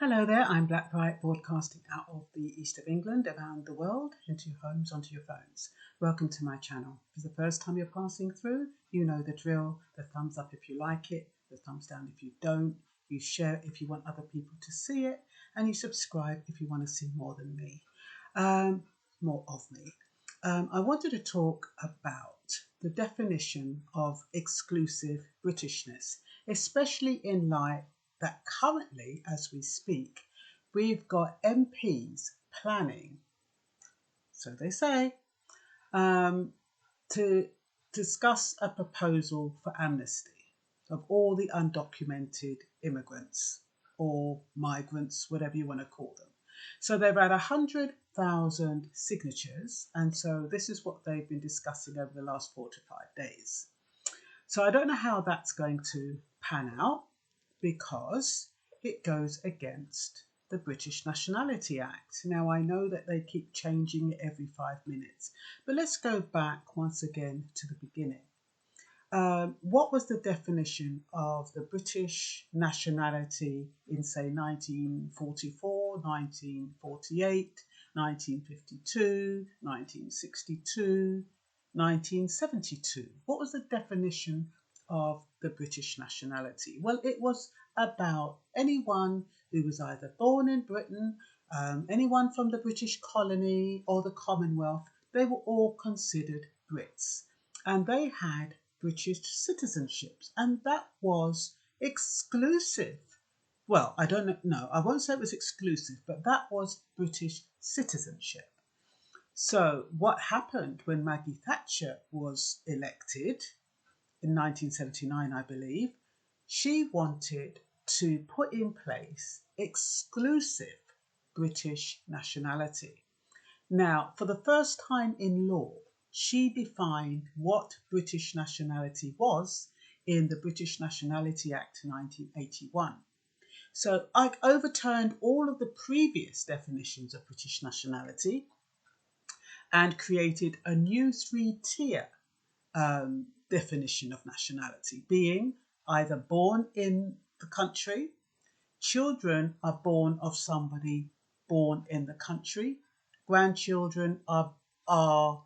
Hello there, I'm Blackbright, broadcasting out of the east of England, around the world, into your homes, onto your phones. Welcome to my channel. If it's the first time you're passing through, you know the drill. The thumbs up if you like it, the thumbs down if you don't. You share it if you want other people to see it, and you subscribe if you want to see more than me, more of me. I wanted to talk about the definition of exclusive Britishness, especially in light that currently, as we speak, we've got MPs planning, so they say, to discuss a proposal for amnesty of all the undocumented immigrants or migrants, whatever you want to call them. So they've had 100,000 signatures, and so this is what they've been discussing over the last 4 to 5 days. So I don't know how that's going to pan out, because it goes against the British Nationality Act. Now, I know that they keep changing it every 5 minutes, but let's go back once again to the beginning. What was the definition of the British nationality in, say, 1944, 1948, 1952, 1962, 1972? What was the definition of the British nationality? Well, it was about anyone who was either born in Britain, anyone from the British colony or the Commonwealth. They were all considered Brits, and they had British citizenships, and that was exclusive. Well, I don't know, I won't say it was exclusive, but that was British citizenship. So what happened when Maggie Thatcher was elected in 1979, I believe, she wanted to put in place exclusive British nationality. Now, for the first time in law, she defined what British nationality was in the British Nationality Act 1981. So I overturned all of the previous definitions of British nationality and created a new 3-tier definition of nationality, being either born in the country, children are born of somebody born in the country, grandchildren are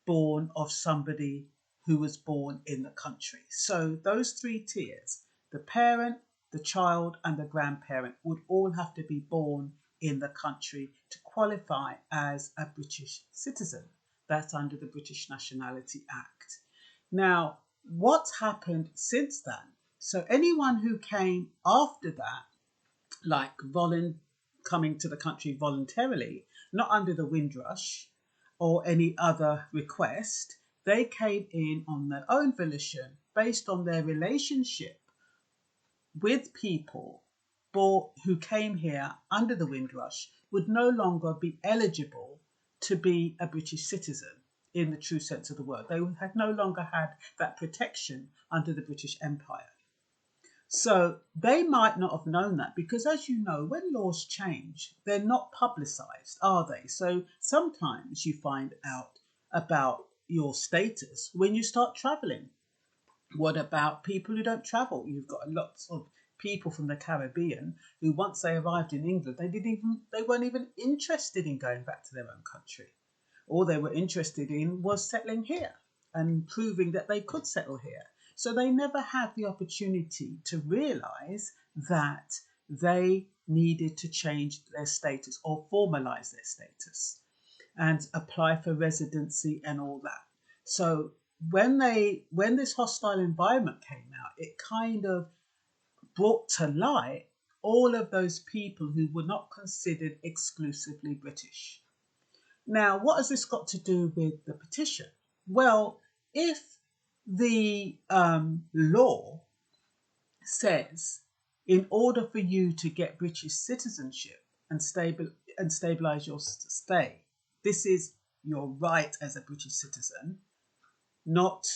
born of somebody who was born in the country. So those 3 tiers, the parent, the child and the grandparent, would all have to be born in the country to qualify as a British citizen. That's under the British Nationality Act. Now, what's happened since then? So anyone who came after that, like coming to the country voluntarily, not under the Windrush or any other request, they came in on their own volition based on their relationship with people who came here under the Windrush, would no longer be eligible to be a British citizen in the true sense of the word. They had no longer had that protection under the British Empire. So they might not have known that, because as you know, when laws change, they're not publicised, are they? So sometimes you find out about your status when you start travelling. What about people who don't travel? You've got lots of people from the Caribbean who, once they arrived in England, they weren't even interested in going back to their own country. All they were interested in was settling here and proving that they could settle here. So they never had the opportunity to realise that they needed to change their status or formalise their status and apply for residency and all that. So when this hostile environment came out, it kind of brought to light all of those people who were not considered exclusively British. Now, what has this got to do with the petition? Well, if the law says in order for you to get British citizenship and stabilise your stay, this is your right as a British citizen, not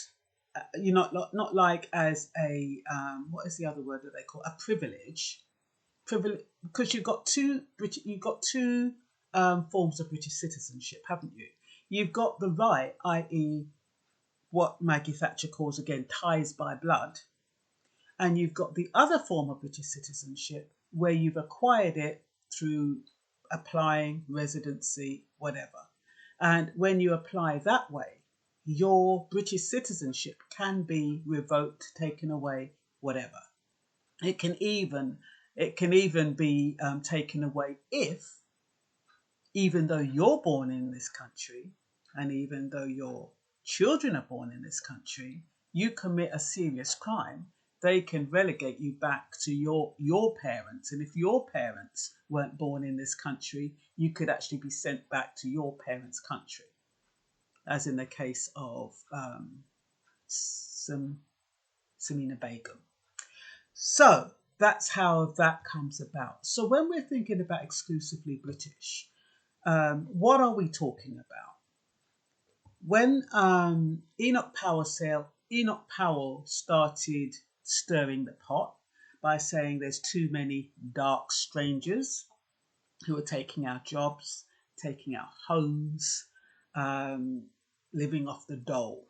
like as a what is the other word that they call a privilege, because you've got two forms of British citizenship, haven't you? You've got the right, i.e. what Maggie Thatcher calls again ties by blood, and you've got the other form of British citizenship, where you've acquired it through applying, residency, whatever. And when you apply that way, your British citizenship can be revoked, taken away, whatever. It can even be taken away if, even though you're born in this country, and even though your children are born in this country, you commit a serious crime, they can relegate you back to your parents. And if your parents weren't born in this country, you could actually be sent back to your parents' country, as in the case of Samina Begum. So that's how that comes about. So when we're thinking about exclusively British, what are we talking about? When Enoch Powell started stirring the pot by saying there's too many dark strangers who are taking our jobs, taking our homes, living off the dole.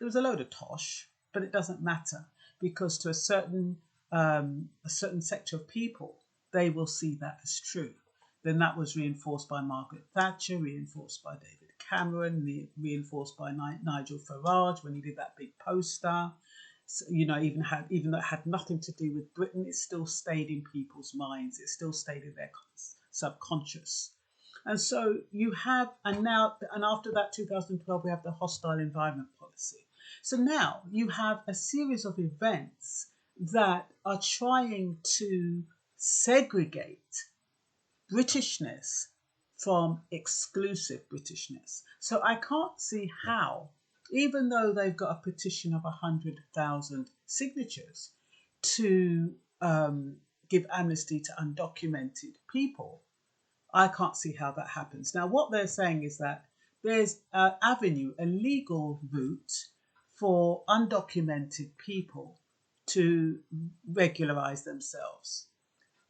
It was a load of tosh, but it doesn't matter, because to a certain sector of people, they will see that as true. Then that was reinforced by Margaret Thatcher, reinforced by David Cameron, reinforced by Nigel Farage when he did that big poster. So, even though it had nothing to do with Britain, it still stayed in people's minds. It still stayed in their subconscious. And so you have, and after that 2012, we have the hostile environment policy. So now you have a series of events that are trying to segregate Britishness from exclusive Britishness. So I can't see how, even though they've got a petition of 100,000 signatures to give amnesty to undocumented people, I can't see how that happens. Now, what they're saying is that there's an avenue, a legal route for undocumented people to regularize themselves.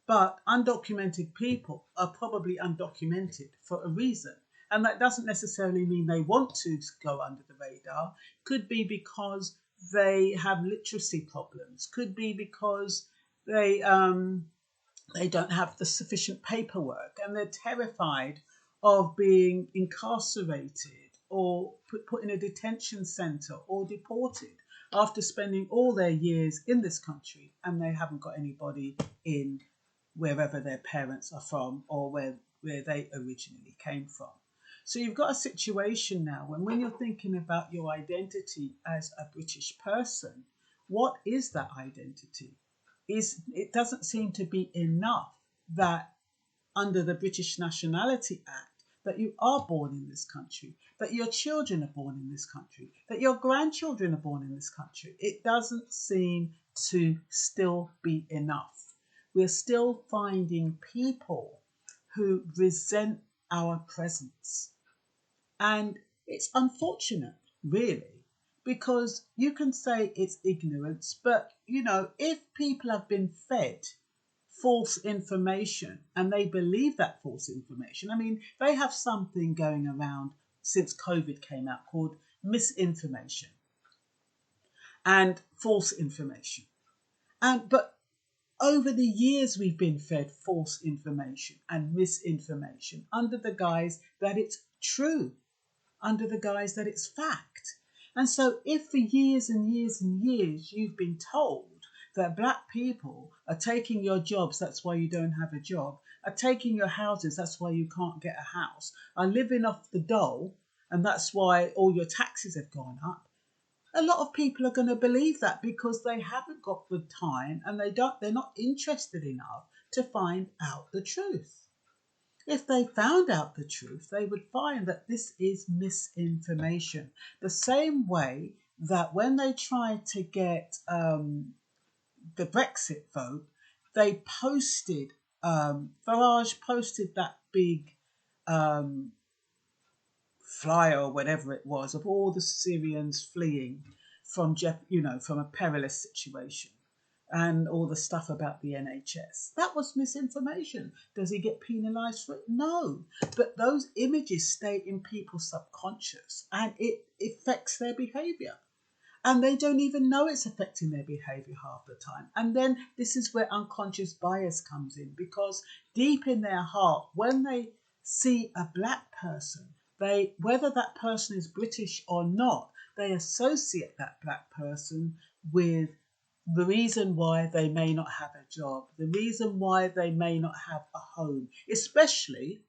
But undocumented people are probably undocumented for a reason. And that doesn't necessarily mean they want to go under the radar. Could be because they have literacy problems. Could be because they don't have the sufficient paperwork and they're terrified of being incarcerated or put in a detention centre or deported after spending all their years in this country, and they haven't got anybody in wherever their parents are from or where they originally came from. So you've got a situation now when you're thinking about your identity as a British person, what is that identity? It doesn't seem to be enough that under the British Nationality Act that you are born in this country, that your children are born in this country, that your grandchildren are born in this country. It doesn't seem to still be enough. We're still finding people who resent our presence. And it's unfortunate, really, because you can say it's ignorance, but, if people have been fed false information and they believe that false information, they have something going around since COVID came out called misinformation and false information. But over the years, we've been fed false information and misinformation under the guise that it's true, under the guise that it's fact. And so if for years and years and years you've been told that black people are taking your jobs, that's why you don't have a job, are taking your houses, that's why you can't get a house, are living off the dole, and that's why all your taxes have gone up, a lot of people are going to believe that because they haven't got the time and they're not interested enough to find out the truth. If they found out the truth, they would find that this is misinformation. The same way that when they tried to get the Brexit vote, they posted, Farage posted that big flyer or whatever it was of all the Syrians fleeing from a perilous situation, and all the stuff about the NHS. That was misinformation. Does he get penalised for it? No. But those images stay in people's subconscious and it affects their behaviour. and they don't even know it's affecting their behaviour half the time. And then this is where unconscious bias comes in, because deep in their heart, when they see a black person, whether that person is British or not, they associate that black person with the reason why they may not have a job, the reason why they may not have a home, especially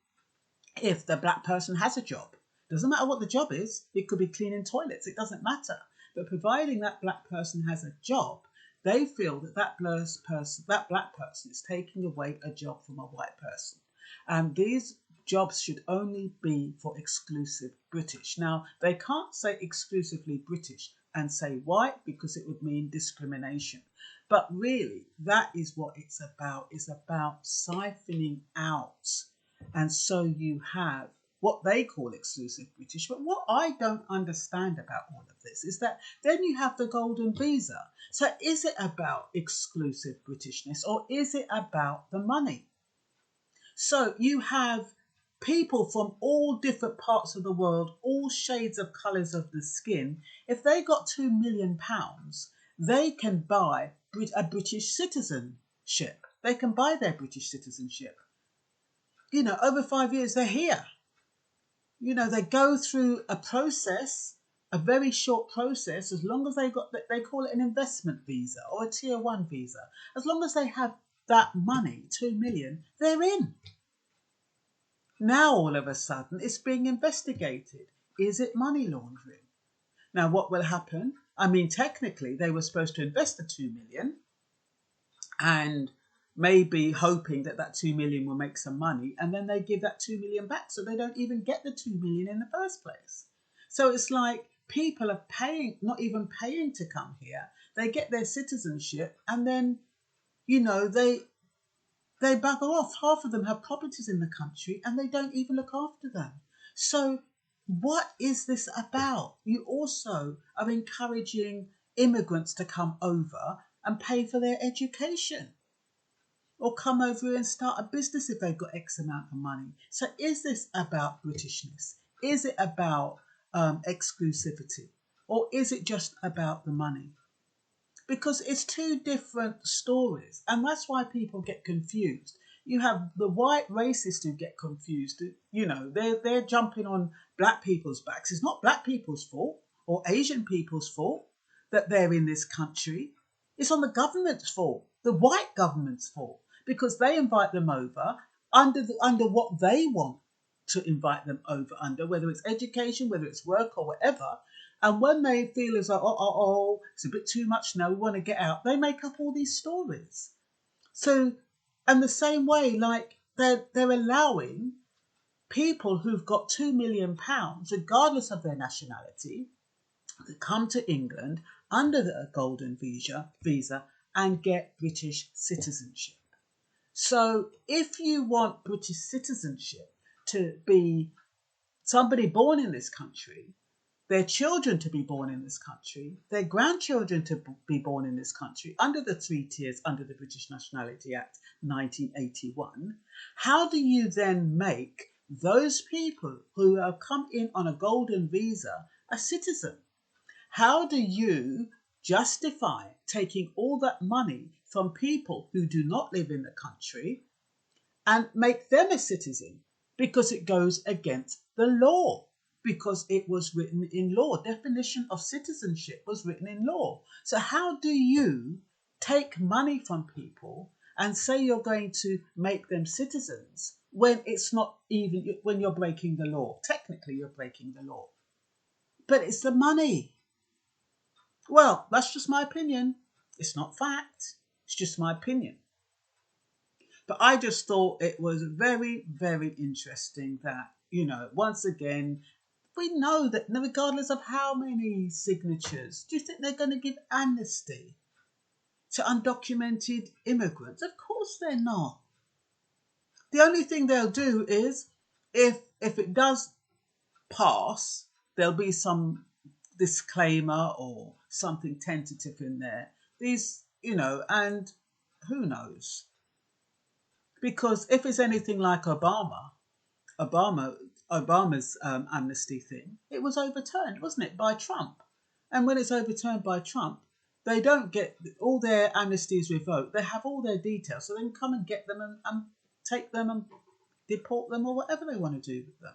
if the black person has a job. Doesn't matter what the job is. It could be cleaning toilets. It doesn't matter. But providing that black person has a job, they feel that that black person is taking away a job from a white person. And these jobs should only be for exclusive British. Now, they can't say exclusively British and say white, because it would mean discrimination. But really, that is what it's about. It's about siphoning out. And so you have what they call exclusive British. But what I don't understand about all of this is that then you have the golden visa. So is it about exclusive Britishness, or is it about the money? So you have people from all different parts of the world, all shades of colours of the skin. If they got £2 million, they can buy a British citizenship. They can buy their British citizenship. You know, over 5 years, they're here. You know, they go through a process, a very short process, as long as they call it an investment visa or a tier 1 visa. As long as they have that money, 2 million, they're in. Now, all of a sudden, it's being investigated. Is it money laundering? Now, what will happen? I mean, technically, they were supposed to invest the 2 million and maybe hoping that that 2 million will make some money, and then they give that 2 million back, so they don't even get the 2 million in the first place. So it's like people are paying, not even paying to come here. They get their citizenship, and then, you know, they bugger off. Half of them have properties in the country, and they don't even look after them. So what is this about? You also are encouraging immigrants to come over and pay for their education, or come over and start a business if they've got X amount of money. So is this about Britishness? Is it about exclusivity? Or is it just about the money? Because it's two different stories. And that's why people get confused. You have the white racists who get confused. You know, they're jumping on black people's backs. It's not black people's fault or Asian people's fault that they're in this country. It's on the government's fault, the white government's fault, because they invite them over under what they want to invite them over under, whether it's education, whether it's work or whatever. And when they feel as though, it's a bit too much now, we want to get out, they make up all these stories. So, and the same way, like they're allowing people who've got £2 million, regardless of their nationality, to come to England under the golden visa and get British citizenship. So if you want British citizenship to be somebody born in this country, their children to be born in this country, their grandchildren to be born in this country, under the 3 tiers under the British Nationality Act 1981, how do you then make those people who have come in on a golden visa a citizen? How do you justify taking all that money from people who do not live in the country and make them a citizen? Because it goes against the law, because it was written in law. Definition of citizenship was written in law. So how do you take money from people and say you're going to make them citizens when it's not even, when you're breaking the law? Technically, you're breaking the law. But it's the money. Well, that's just my opinion. It's not fact. It's just my opinion. But I just thought it was very, very interesting that, you know, once again, we know that regardless of how many signatures, do you think they're going to give amnesty to undocumented immigrants? Of course they're not. The only thing they'll do is, if it does pass, there'll be some disclaimer or something tentative in there. These, you know, and who knows? Because if it's anything like Obama's amnesty thing, it was overturned, wasn't it, by Trump? And when it's overturned by Trump, they don't get all their amnesties revoked. They have all their details, so they can come and get them and take them and deport them or whatever they want to do with them.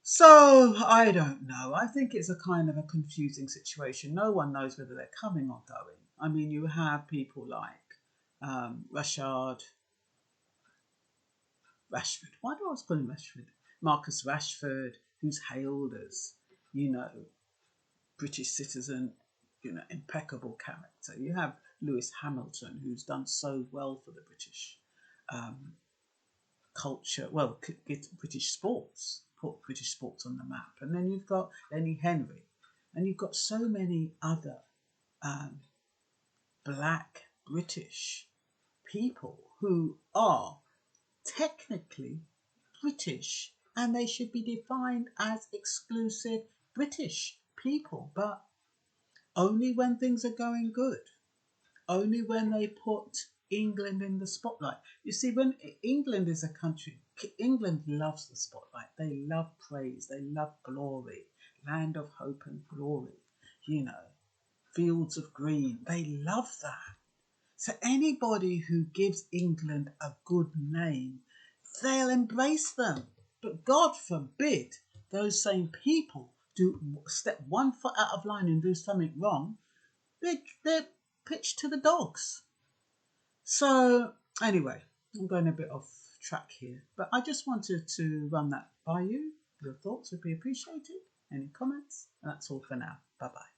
So I don't know. I think it's a kind of a confusing situation. No one knows whether they're coming or going. I mean, you have people like Rashford. Why do I always call him Rashford? Marcus Rashford, who's hailed as, you know, British citizen, you know, impeccable character. You have Lewis Hamilton, who's done so well for the British culture, well, get British sports, put British sports on the map. And then you've got Lenny Henry, and you've got so many other black British people who are technically British, and they should be defined as exclusive British people, but only when things are going good. Only when they put England in the spotlight. You see, when England is a country, England loves the spotlight. They love praise. They love glory. Land of hope and glory. You know, fields of green. They love that. So anybody who gives England a good name, they'll embrace them. But God forbid those same people do step 1 foot out of line and do something wrong. They're pitched to the dogs. So anyway, I'm going a bit off track here, but I just wanted to run that by you. Your thoughts would be appreciated. Any comments? And that's all for now. Bye bye.